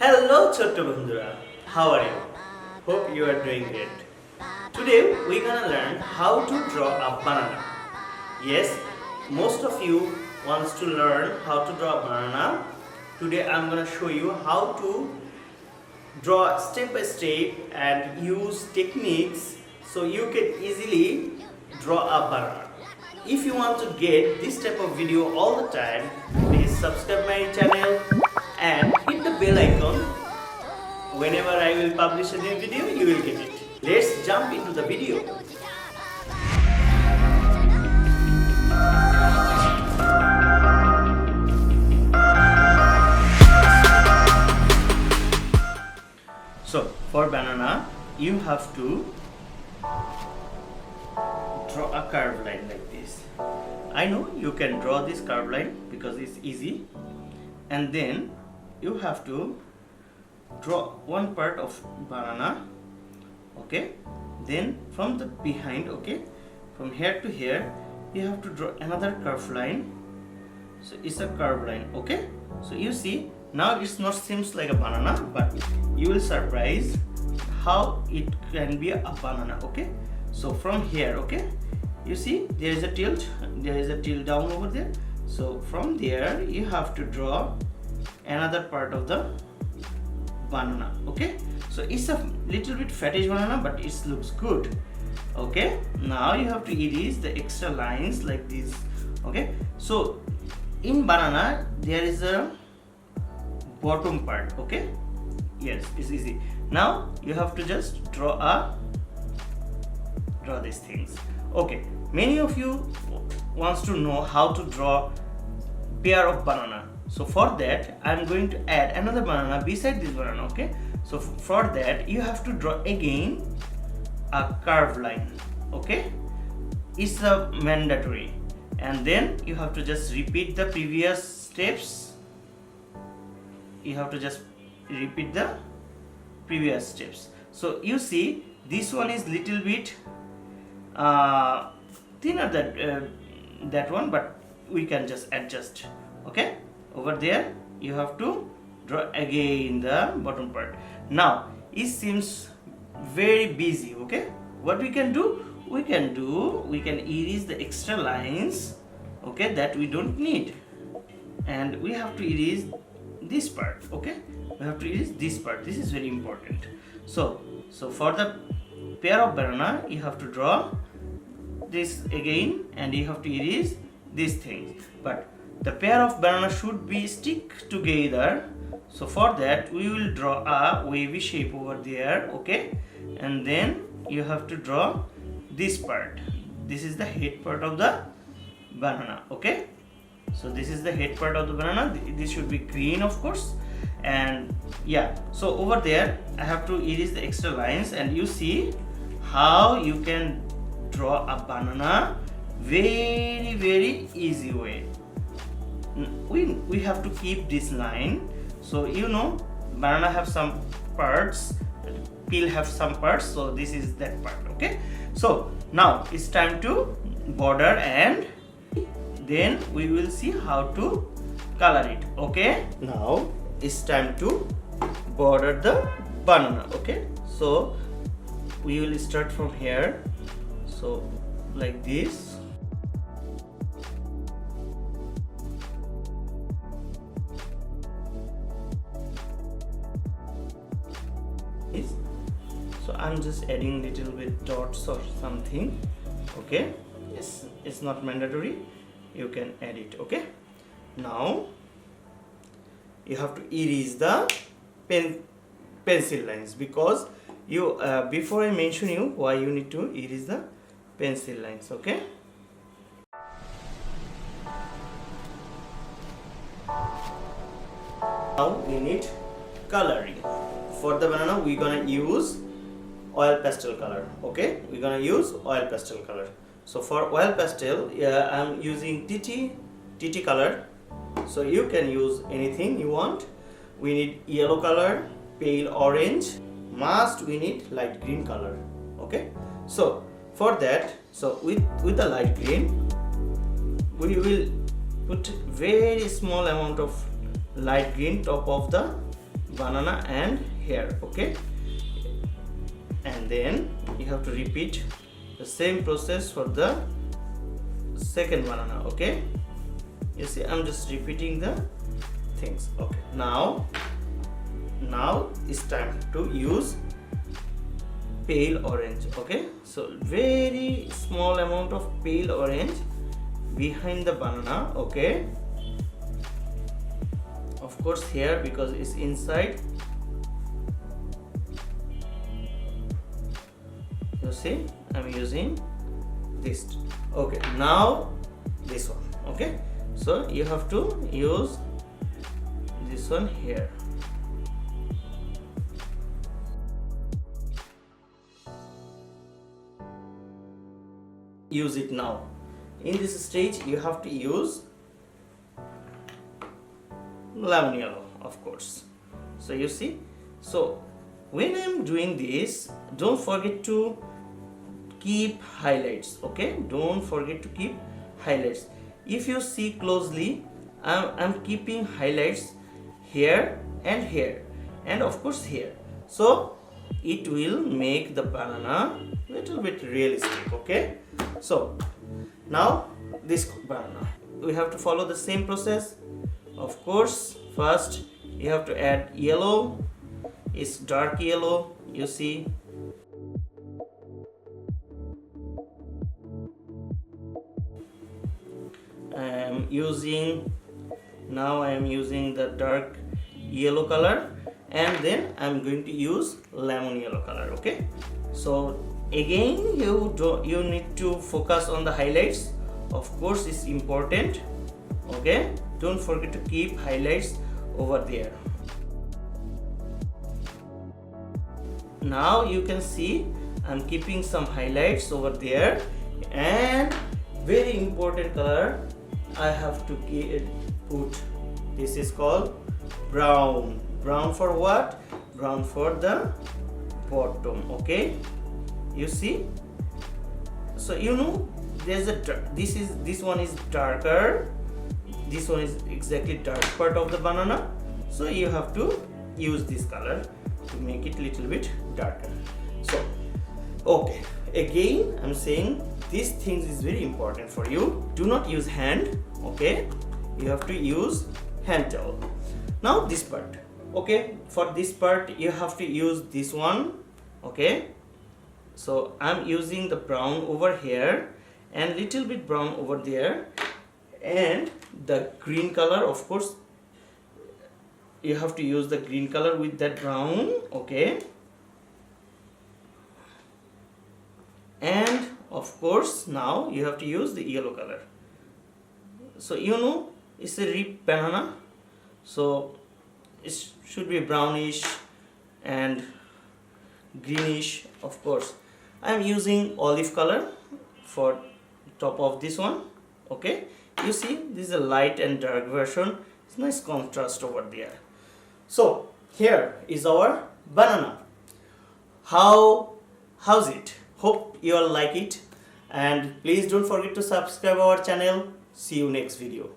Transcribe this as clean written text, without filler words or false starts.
Hello Chotto Bandhura, how are you? Hope you are doing great. Today we're gonna learn how to draw a banana. Yes, most of you wants to learn how to draw a banana. Today I'm gonna show you how to draw step by step and use techniques so you can easily draw a banana. If you want to get this type of video all the time, please subscribe my channel and hit the bell icon. Whenever I will publish a new video, you will get it. Let's jump into the video. So for banana, you have to draw a curved line like this. I know you can draw this curved line because it's easy, and then you have to draw one part of banana, okay, then from the behind, okay, from here to here you have to draw another curved line. So it's a curved line, okay. So you see now it's not seems like a banana, but you will surprise how it can be a banana, okay. So from here, okay, you see there is a tilt down over there. So from there you have to draw another part of the banana, okay. So it's a little bit fattish banana, but it looks good, okay. Now you have to erase the extra lines like this, okay. So in banana there is a bottom part, okay. Yes, it's easy. Now you have to just draw these things, okay. Many of you wants to know how to draw pair of banana. So for that I'm going to add another banana beside this banana, okay. So for that you have to draw again a curved line, okay. It's a mandatory, and then you have to just repeat the previous steps. You have to just repeat the previous steps. So you see this one is little bit thinner than that one, but we can just adjust, okay. Over there you have to draw again the bottom part. Now it seems very busy, okay. What we can do, we can erase the extra lines, okay, that we don't need, and we have to erase this part, okay. We have to erase this part. This is very important. So for the pair of banana you have to draw this again, and you have to erase these things, but the pair of banana should be stick together. So for that we will draw a wavy shape over there, okay, and then you have to draw this part. This is the head part of the banana, okay. So this is the head part of the banana. This should be green, of course, and yeah. So over there I have to erase the extra lines, and you see how you can draw a banana very easy way. We have to keep this line. So you know banana have some parts, peel have some parts, so this is that part, okay. So now it's time to border, and then we will see how to color it, okay. Now it's time to border the banana, okay. So we will start from here, so like this. So I'm just adding little bit dots or something, okay. It's not mandatory, you can add it, okay. Now you have to erase the pencil lines, because you before I mention you why you need to erase the pencil lines, okay. Now we need coloring. For the banana we're gonna use oil pastel color, okay. We're gonna use oil pastel color. So for oil pastel, I'm using TT color. So you can use anything you want. We need yellow color, pale orange, must we need light green color, okay. So for that, so with the light green we will put very small amount of light green top of the banana and here, okay, and then you have to repeat the same process for the second banana, okay. You see, I'm just repeating the things. Okay, now it's time to use pale orange. Okay, so very small amount of pale orange behind the banana. Okay, of course here, because it's inside, you see I'm using this. Okay, now this one. Okay, so you have to use this one here. Use it now. In this stage you have to use lemon yellow, of course. So you see, so when I'm doing this, don't forget to keep highlights. Okay, don't forget to keep highlights. If you see closely, I'm keeping highlights here and here, and of course here, so it will make the banana little bit realistic. Okay, so now this banana, we have to follow the same process. Of course, first you have to add yellow. It's dark yellow, you see. I am using the dark yellow color, and then I'm going to use lemon yellow color. Okay, so again you need to focus on the highlights. Of course, it's important. Okay, don't forget to keep highlights over there. Now you can see I'm keeping some highlights over there, and very important color I have to put. This is called brown. Brown for what? Brown for the bottom. Okay, you see, so you know there's a this one is darker, this one is exactly dark part of the banana, so you have to use this color to make it little bit darker. So okay, again I'm saying these things is very important for you. Do not use hand. Okay, you have to use hand towel. Now this part, okay, for this part you have to use this one. Okay, so I'm using the brown over here and little bit brown over there, and the green color, of course you have to use the green color with that brown. Okay, and of course now you have to use the yellow color. So you know it's a ripe banana, so it should be brownish and greenish. Of course I am using olive color for top of this one. Okay, you see this is a light and dark version. It's nice contrast over there. So here is our banana. How's it? Hope you all like it, and please don't forget to subscribe our channel. See you next video.